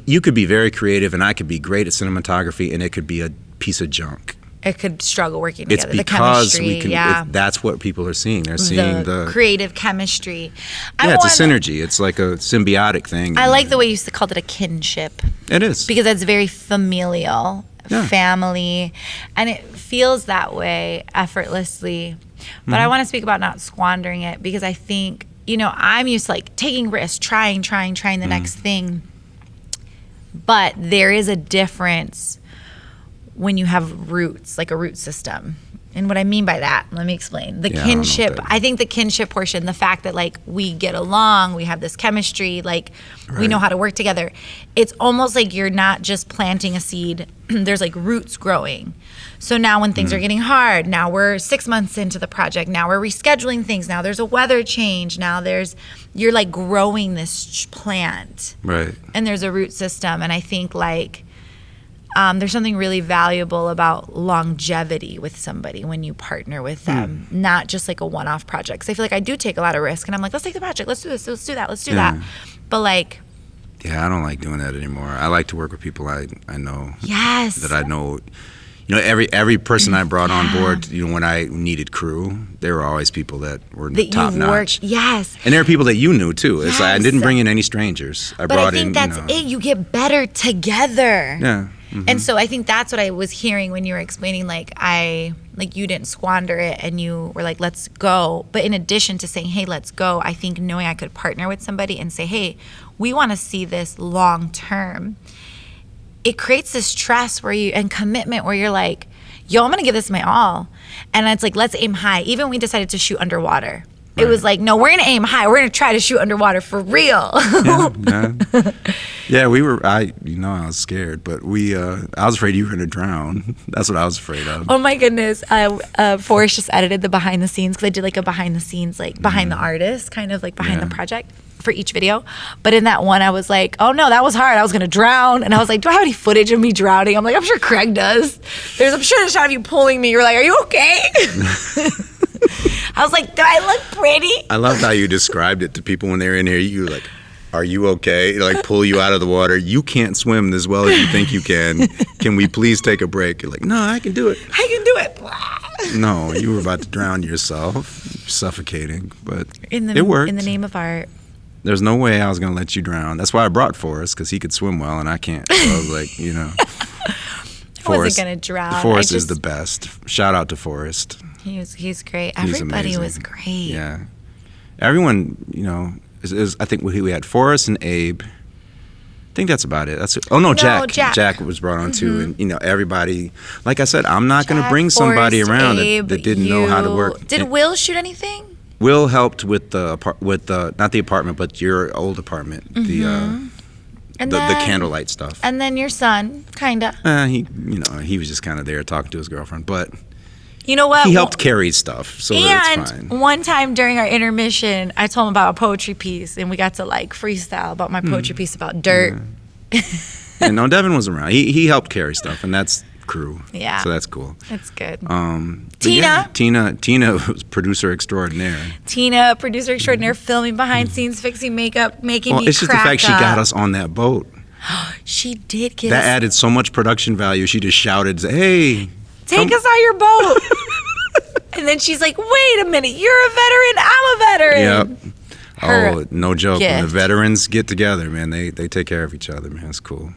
you could be very creative and I could be great at cinematography and it could be a piece of junk. It could struggle working It's together. because the chemistry, that's what people are seeing. They're seeing the creative chemistry. it's a synergy. It's like a symbiotic thing. I like the way you called it a kinship. It is. Because that's very familial, Yeah. family, and it feels that way effortlessly. But I want to speak about not squandering it because I think, I'm used to like taking risks, trying the next thing. But there is a difference when you have roots, like a root system. And what I mean by that, let me explain. The kinship, I think the kinship portion, the fact that like we get along, we have this chemistry, like we know how to work together. It's almost like you're not just planting a seed, there's like roots growing. So now when things are getting hard, now we're 6 months into the project, now we're rescheduling things, now there's a weather change, now you're like growing this plant. Right. And there's a root system. And I think like, there's something really valuable about longevity with somebody when you partner with them, not just like a one-off project. Because I feel like I do take a lot of risk, and I'm like, let's take the project, let's do this, let's do that, let's do that. But like, yeah, I don't like doing that anymore. I like to work with people I know. Yes. That I know. Every person I brought on board, when I needed crew, there were always people that were top notch. Yes. And there are people that you knew too. It's like I Yes. didn't bring in any strangers. But I think that's it. You get better together. Yeah. And so I think that's what I was hearing when you were explaining, like you didn't squander it and you were like, let's go. But in addition to saying, hey, let's go, I think knowing I could partner with somebody and say, hey, we want to see this long term, it creates this trust and commitment where you're like, yo, I'm going to give this my all. And it's like, let's aim high. Even when we decided to shoot underwater. It was like, no, we're going to aim high. We're going to try to shoot underwater for real. Yeah, we were, I was scared, but I was afraid you were going to drown. That's what I was afraid of. Oh my goodness. Forrest just edited the behind the scenes because I did like a behind the scenes, like behind the artist, kind of like behind the project for each video. But in that one, I was like, oh no, that was hard. I was going to drown. And I was like, do I have any footage of me drowning? I'm like, I'm sure Craig does. I'm sure there's a shot of you pulling me. You're like, are you okay? I was like, do I look pretty? I loved how you described it to people when they were in here. You were like, are you okay? Like pull you out of the water. You can't swim as well as you think you can. Can we please take a break? You're like, no, I can do it. I can do it. No, you were about to drown yourself, suffocating, but it worked. In the name of art. There's no way I was going to let you drown. That's why I brought Forrest, because he could swim well and I can't. So I was like, Forrest, I wasn't going to drown. Forrest is the best. Shout out to Forrest. He's great. He's Everybody amazing. was great. Yeah. Everyone, I think we had Forrest and Abe. I think that's about it. Jack. Jack was brought on too. And, everybody, like I said, I'm not going to bring somebody around that didn't know how to work. Did Will shoot anything? Will helped with the not the apartment, but your old apartment, the candlelight stuff. And then your son, kinda. He was just kind of there talking to his girlfriend, but you know what? He helped carry stuff, so that's fine. And one time during our intermission, I told him about a poetry piece, and we got to like freestyle about my poetry piece about dirt. Yeah. No, Devin was around. He helped carry stuff, and that's crew. Yeah. So that's cool. That's good. Tina was producer extraordinaire. Tina, producer extraordinaire, filming behind scenes, fixing makeup, making me it's just the fact she got us on that boat. She did get that added so much production value. She just shouted, "Hey, take us on your boat!" And then she's like, "Wait a minute, you're a veteran. I'm a veteran." Yep. No joke. When the veterans get together, man, they take care of each other, man. It's cool.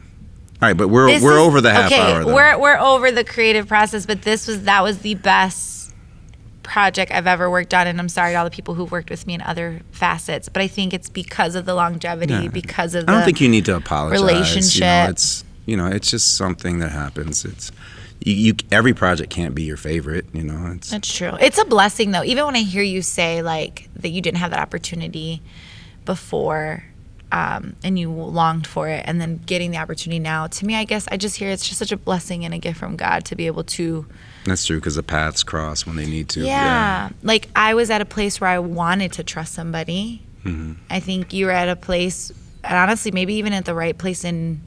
All right, but we're over the half hour. Though. We're over the creative process, but that was the best project I've ever worked on, and I'm sorry to all the people who've worked with me in other facets, but I think it's because of the longevity, because of the I don't think you need to apologize. Relationship. It's just something that happens. It's you every project can't be your favorite, That's true. It's a blessing though. Even when I hear you say like that you didn't have that opportunity before, and you longed for it, and then getting the opportunity now, to me, I guess I just hear it's just such a blessing and a gift from God to be able to. That's true, because the paths cross when they need to. Yeah. Like I was at a place where I wanted to trust somebody. Mm-hmm. I think you were at a place, and honestly, maybe even at the right place in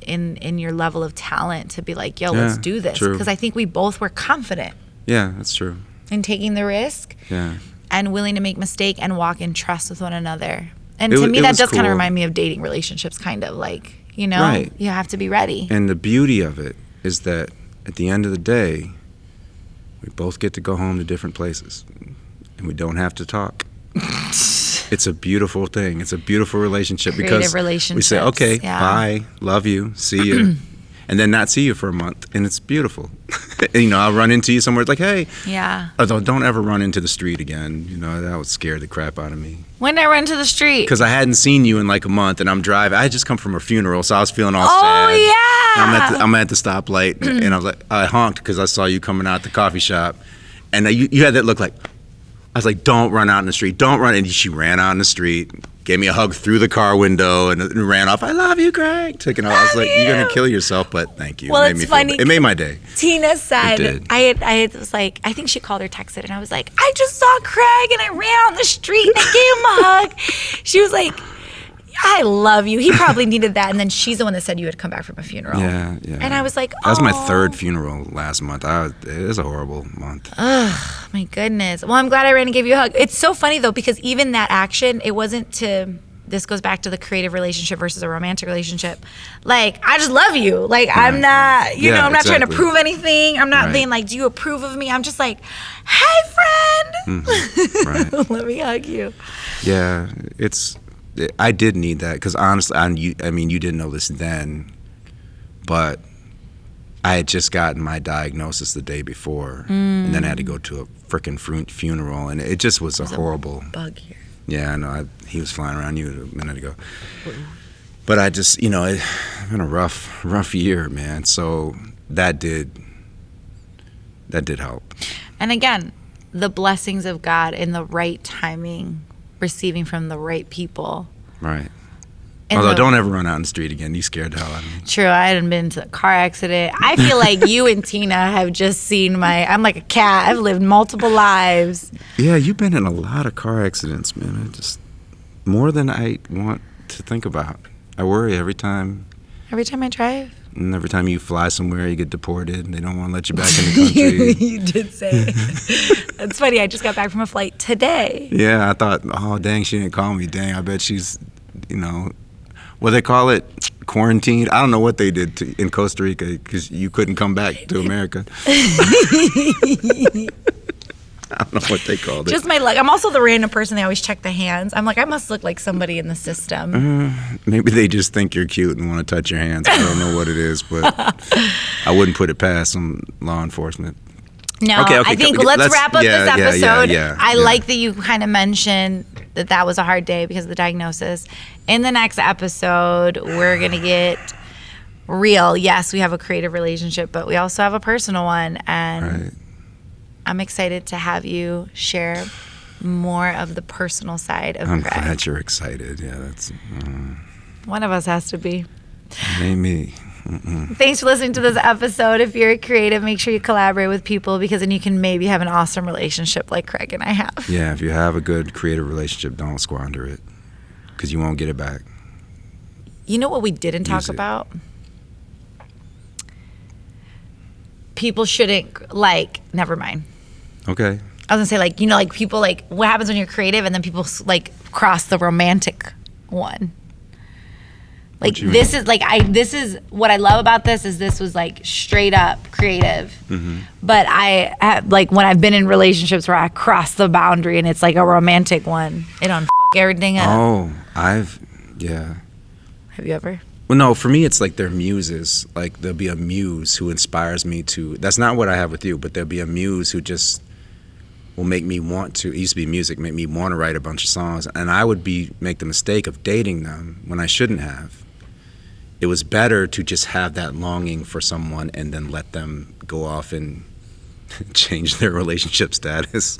your level of talent to be like, yo, let's do this. Because I think we both were confident. Yeah, that's true. In taking the risk. Yeah. And willing to make mistake and walk in trust with one another. And to me, that does kind of remind me of dating relationships, kind of like, you have to be ready. And the beauty of it is that at the end of the day, we both get to go home to different places, and we don't have to talk. It's a beautiful thing. It's a beautiful relationship because we say, okay, bye, love you, see you, and then not see you for a month, and it's beautiful. I'll run into you somewhere, it's like, hey. Yeah. Although don't ever run into the street again. That would scare the crap out of me. When did I run to the street? Because I hadn't seen you in like a month, and I'm driving. I had just come from a funeral, so I was feeling all sad. Oh, yeah. I'm at the stoplight, and I was like, I honked because I saw you coming out the coffee shop, and you had that look like, I was like, don't run out in the street, don't run. And she ran out in the street, gave me a hug through the car window, and ran off. I love you, Craig. Took it off. I was like, you're going to kill yourself, but thank you. Well, it made funny. It made my day. Tina said, I was like, I think she called or texted, and I was like, I just saw Craig, and I ran out in the street, and I gave him a hug. She was like, I love you. He probably needed that. And then she's the one that said you had come back from a funeral. Yeah. And I was like, that was my third funeral last month. It was a horrible month. Oh, my goodness. Well, I'm glad I ran and gave you a hug. It's so funny, though, because even that action, it wasn't to... This goes back to the creative relationship versus a romantic relationship. Like, I just love you. Like, I'm not, I'm not trying to prove anything. I'm not being like, do you approve of me? I'm just like, hey, friend. Mm-hmm. Let me hug you. Yeah, I did need that because honestly, you didn't know this then, but I had just gotten my diagnosis the day before, and then I had to go to a freaking funeral, and it just was a horrible bug here. Yeah, I know. He was flying around you a minute ago, but I just, it's been a rough year, man. So that did help. And again, the blessings of God in the right timing. Receiving from the right people. Right. Although don't ever run out in the street again. You scared the hell out of me. True. I hadn't been to a car accident. I feel like you and Tina have just seen I'm like a cat. I've lived multiple lives. Yeah, you've been in a lot of car accidents, man. More than I want to think about. I worry every time. Every time I drive? And every time you fly somewhere, you get deported, and they don't want to let you back in the country. You did say. That's funny. I just got back from a flight today. Yeah, I thought, oh, dang, she didn't call me. Dang, I bet she's, what they call it, quarantined. I don't know what they did in Costa Rica because you couldn't come back to America. I don't know what they called it. Just my luck. I'm also the random person they always check the hands. I'm like, I must look like somebody in the system. Maybe they just think you're cute and want to touch your hands. I don't know what it is, but I wouldn't put it past some law enforcement. No, okay, I think let's wrap up this episode. I like that you kind of mentioned that was a hard day because of the diagnosis. In the next episode, we're going to get real. Yes, we have a creative relationship, but we also have a personal one. And I'm excited to have you share more of the personal side of I'm Craig. Glad you're excited. Yeah, that's... One of us has to be. Ain't me. Thanks for listening to this episode. If you're a creative, make sure you collaborate with people because then you can maybe have an awesome relationship like Craig and I have. Yeah, if you have a good creative relationship, don't squander it because you won't get it back. You know what we didn't talk about? People shouldn't, never mind. Okay. I was going to say, people, what happens when you're creative and then people, cross the romantic one. This is what I love about this is this was straight up creative. Mm-hmm. But I have, when I've been in relationships where I cross the boundary and it's a romantic one, it everything up. Oh, yeah. Have you ever? Well, no, for me, it's like they're muses. Like, there'll be a muse who inspires me to, that's not what I have with you, but there'll be a muse who just will make me want to, it used to be music, make me want to write a bunch of songs. And I would make the mistake of dating them when I shouldn't have. It was better to just have that longing for someone and then let them go off and change their relationship status.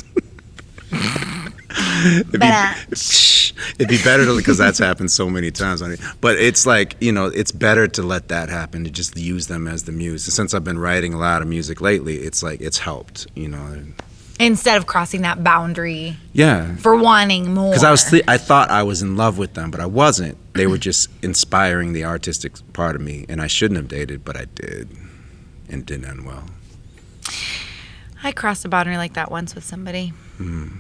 It'd be better because that's happened so many times. But it's like, it's better to let that happen, to just use them as the muse. And since I've been writing a lot of music lately, it's like it's helped, Instead of crossing that boundary. Yeah. For wanting more. Because I thought I was in love with them, but I wasn't. They were just inspiring the artistic part of me, and I shouldn't have dated, but I did, and it didn't end well. I crossed a boundary like that once with somebody.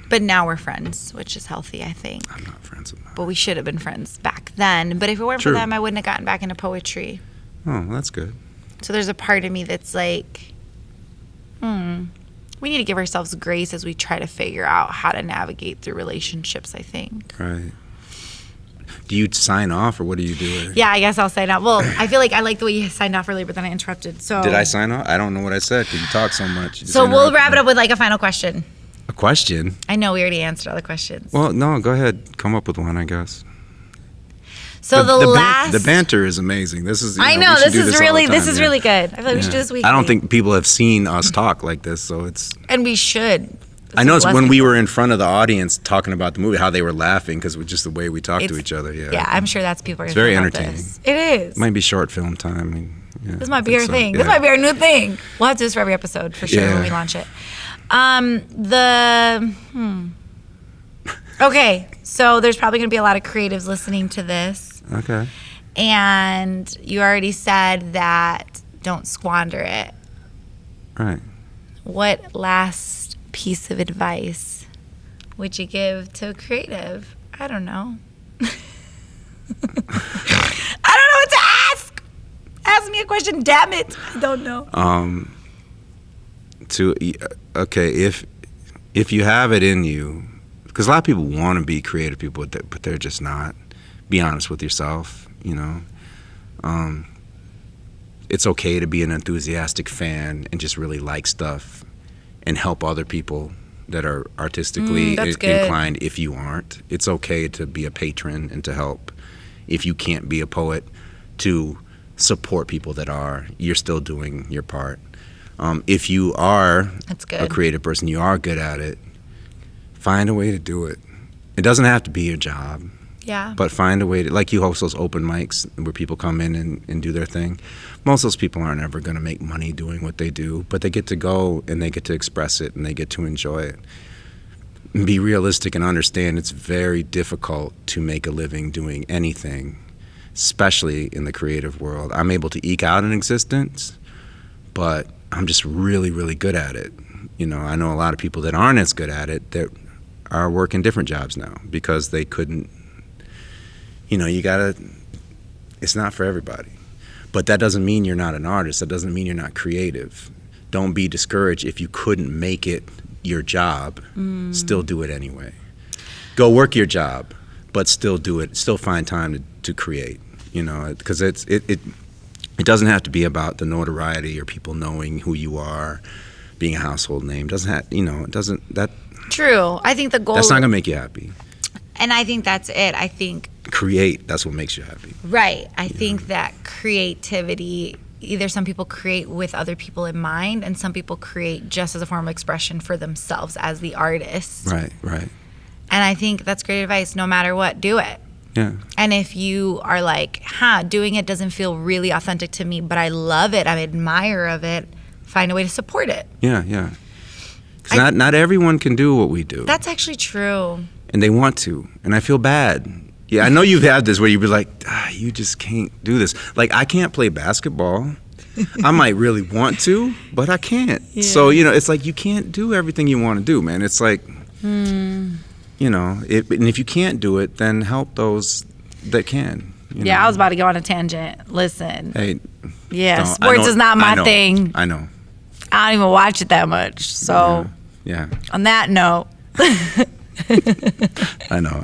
But now we're friends, which is healthy, I think. I'm not friends with them. But we should have been friends back then. But if it weren't for them, I wouldn't have gotten back into poetry. Oh, well, that's good. So there's a part of me that's like, we need to give ourselves grace as we try to figure out how to navigate through relationships, I think. Right. Do you sign off, or what do you do? Yeah, I guess I'll sign off. Well, I feel like I like the way you signed off earlier, but then I interrupted. So did I sign off? I don't know what I said because you talk so much. So we'll wrap it up with like a final question. A question? I know we already answered all the questions. Well, no, go ahead. Come up with one, I guess. So the banter is amazing. This is. I know this is really good. I feel like we should do this weekly. I don't think people have seen us talk like this, so it's. And we should. I know it's when we were in front of the audience talking about the movie, how they were laughing because just the way we talk to each other. Yeah. Yeah, I'm sure that's people are. It's very entertaining. It is. It might be short film time. This might be our thing. This might be our new thing. We'll have to do this for every episode for sure when we launch it. Okay, so there's probably going to be a lot of creatives listening to this. Okay. And you already said that don't squander it. Right. What last piece of advice would you give to a creative? I don't know. I don't know what to ask. Ask me a question, damn it. I don't know. If you have it in you, because a lot of people want to be creative people, but they're just not. Be honest with yourself, It's okay to be an enthusiastic fan and just really like stuff and help other people that are artistically inclined if you aren't. It's okay to be a patron and to help. If you can't be a poet, to support people that are. You're still doing your part. If you are a creative person, you are good at it, find a way to do it. It doesn't have to be your job. Yeah. But find a way to, like you host those open mics where people come in and do their thing. Most of those people aren't ever going to make money doing what they do, but they get to go and they get to express it and they get to enjoy it. And be realistic and understand it's very difficult to make a living doing anything, especially in the creative world. I'm able to eke out an existence, but I'm just really, really good at it. I know a lot of people that aren't as good at it that are working different jobs now because they couldn't. It's not for everybody. But that doesn't mean you're not an artist. That doesn't mean you're not creative. Don't be discouraged if you couldn't make it your job. Still do it anyway. Go work your job, but still do it. Still find time to create, because it doesn't have to be about the notoriety or people knowing who you are, being a household name. It doesn't. True. I think the goal. That's not going to make you happy. And I think that's it. I think create, that's what makes you happy. Right. I think that creativity, either some people create with other people in mind and some people create just as a form of expression for themselves as the artist. Right. And I think that's great advice. No matter what, do it. Yeah. And if you are like, doing it doesn't feel really authentic to me, but I love it, I admire of it, find a way to support it. Yeah. Because not everyone can do what we do. That's actually true. And they want to, and I feel bad. Yeah, I know you've had this where you'd be like, you just can't do this. Like, I can't play basketball. I might really want to, but I can't. Yeah. So, it's like you can't do everything you want to do, man. It's like, and if you can't do it, then help those that can. I was about to go on a tangent. Listen. Hey. Yeah, sports is not my thing. I know. I don't even watch it that much. So, yeah. On that note. I know.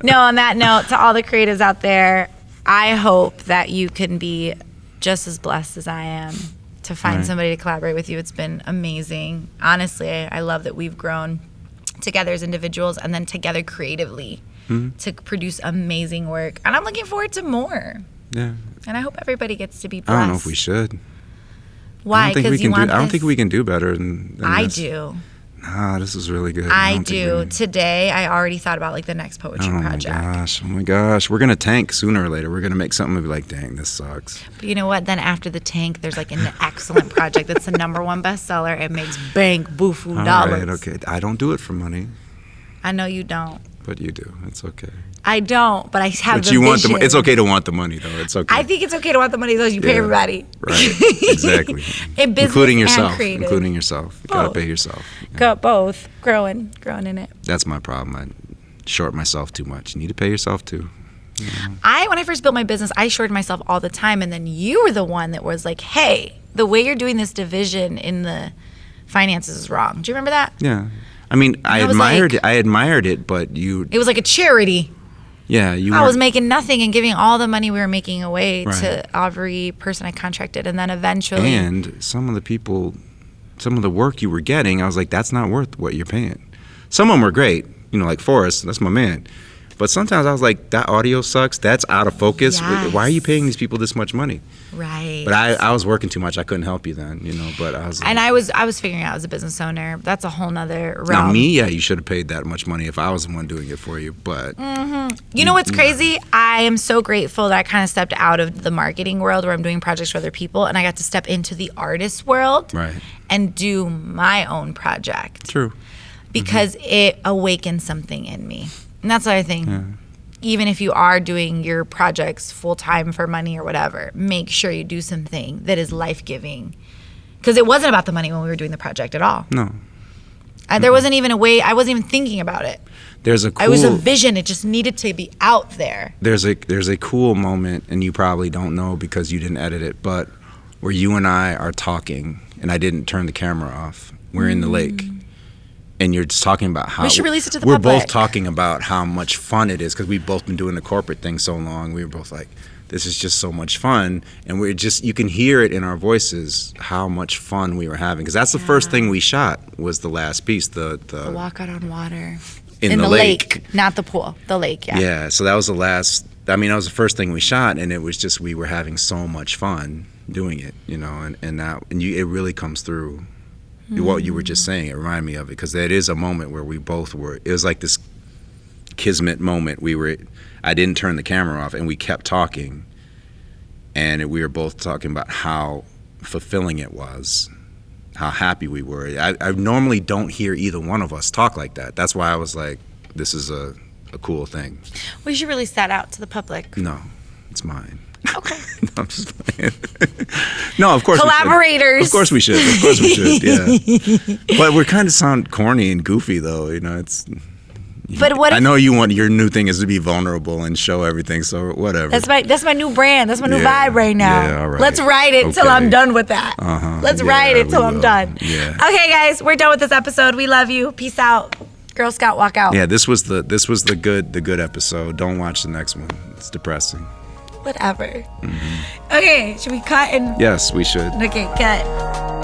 No, on that note, to all the creatives out there, I hope that you can be just as blessed as I am to find somebody to collaborate with you. It's been amazing. Honestly, I love that we've grown together as individuals and then together creatively to produce amazing work. And I'm looking forward to more. Yeah. And I hope everybody gets to be blessed. I don't know if we should. Why? Because you want I don't think we can do better than I this. do. Nah, this is really good. I do. Today, I already thought about like the next poetry project. Oh my gosh. We're going to tank sooner or later. We're going to make something and be like, dang, this sucks. But you know what? Then after the tank, there's like an excellent project that's the #1 bestseller. It makes bank bufu dollars. All right, okay. I don't do it for money. I know you don't. But you do. It's okay. I don't, but I have But the you vision. want it's okay to want the money, though. It's okay. I think it's okay to want the money as you pay everybody. Right. Exactly. In business including and yourself. creative. Including yourself. You gotta pay yourself. Yeah. Go both. Growing in it. That's my problem. I short myself too much. You need to pay yourself too. When I first built my business, I shorted myself all the time, and then you were the one that was like, "Hey, the way you're doing this division in the finances is wrong." Do you remember that? Yeah. I mean, I admired it, but it was like a charity. Yeah, I was making nothing and giving all the money we were making away Right. to every person I contracted, and then eventually. And some of the work you were getting, I was like, that's not worth what you're paying. Some of them were great, like Forrest, that's my man. But sometimes I was like, that audio sucks. That's out of focus. Yes. Why are you paying these people this much money? Right. But I was working too much. I couldn't help you then, But I was. Like, And I was figuring out as a business owner, that's a whole nother realm. Now me, you should have paid that much money if I was the one doing it for you. But you know what's crazy? I am so grateful that I kind of stepped out of the marketing world where I'm doing projects for other people, and I got to step into the artist world Right. and do my own project. True. Because it awakened something in me. And that's what I think. Yeah. Even if you are doing your projects full time for money or whatever, make sure you do something that is life giving. Because it wasn't about the money when we were doing the project at all. No. There wasn't even a way. I wasn't even thinking about it. It was a vision. It just needed to be out there. There's a cool moment, and you probably don't know because you didn't edit it, but where you and I are talking, and I didn't turn the camera off. We're in the lake. And you're just talking about how we should release it to the we're public. both talking about how much fun it is because we've both been doing the corporate thing so long. We were both like, this is just so much fun, and you can hear it in our voices how much fun we were having because that's the first thing we shot was the last piece, the walk out on water in the lake, not the pool, the lake. Yeah. So that was the last. I mean, that was the first thing we shot, and it was just we were having so much fun doing it, it really comes through. What you were just saying, it reminded me of it because that is a moment where we both were. It was like this kismet moment. I didn't turn the camera off, and we kept talking, and we were both talking about how fulfilling it was, how happy we were. I normally don't hear either one of us talk like that. That's why I was like, this is a cool thing. We should release that out to the public. No, it's mine. Okay. No, I'm just playing. No, of course. Collaborators. Of course we should. Of course we should. Yeah. But we kind of sound corny and goofy, though. It's. But what? I know you want your new thing is to be vulnerable and show everything. So whatever. That's my new brand. That's my new vibe right now. Yeah, all right. Let's ride it till I'm done with that. Let's ride it till I'm done. Yeah. Okay, guys, we're done with this episode. We love you. Peace out. Girl Scout, walk out. Yeah, this was the good episode. Don't watch the next one. It's depressing. Whatever. Okay, should we cut and? Yes, we should. Okay, cut.